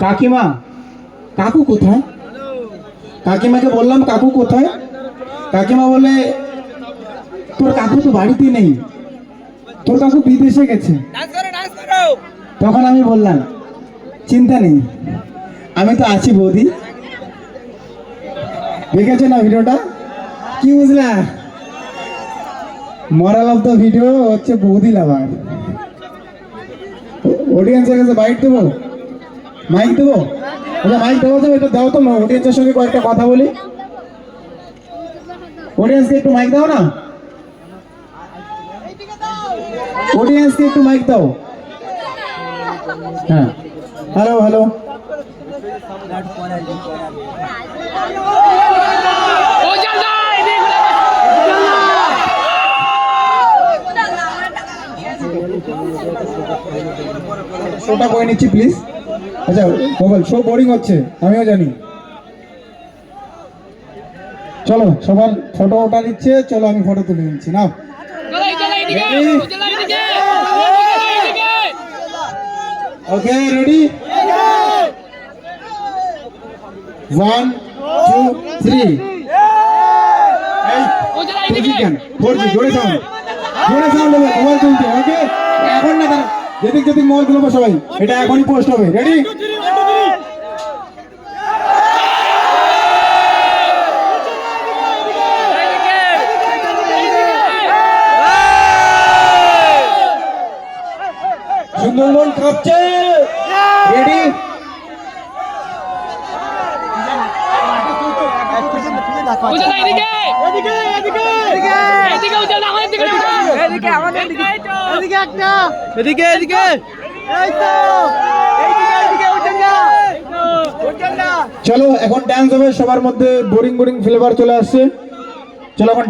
কাকিমা, কাকু কোথায়? কাকিমাকে বললাম কাকু কোথায়? কাকিমা বলে তোর কাকু তো বাড়িতে নেই, তোর কাকু বিদেশে গেছে। তখন আমি বললাম চিন্তা নেই, আমি তো আছি বৌদি। দেখেছো না ভিডিওটা? কি বুঝলা? মরাল অফ দ্য ভিডিও হচ্ছে বৌদি লাভার। অডিয়েন্সের কাছে মাইক দেবো, মাইক দেবো, মাইক দেবো তো, এটা দাও তো, অডিয়েন্সের সঙ্গে কয়েকটা কথা বলি। অডিয়েন্সকে একটু মাইক দাও না, অডিয়েন্সকে একটু মাইক দাও। হ্যাঁ, হ্যালো হ্যালো। শোটা করে নিচ্ছি প্লিজ। আচ্ছা মোবাইল শো বোরিং হচ্ছে, আমিও জানি। চলো সবার ফটো ওটা নিচ্ছে, চলো আমি ফটো তুলে নিচ্ছি। নাও ওকে, রেডি, 1 2 3। জোরে সাউন্ড, জোরে সাউন্ড হবে, মোবাইল তুলতে। ওকে, এখন না, দাঁড়া, যেদিক যেদিক মোবাইল তুলবো সবাই, এটা এখনই পোস্ট হবে। রেডি, সুন্দরবন কাঁপছে। রেডি, চলো এখন ডান্স হবে। সবার মধ্যে বোরিং বোরিং ফ্লেভার চলে আসছে। চলো এখন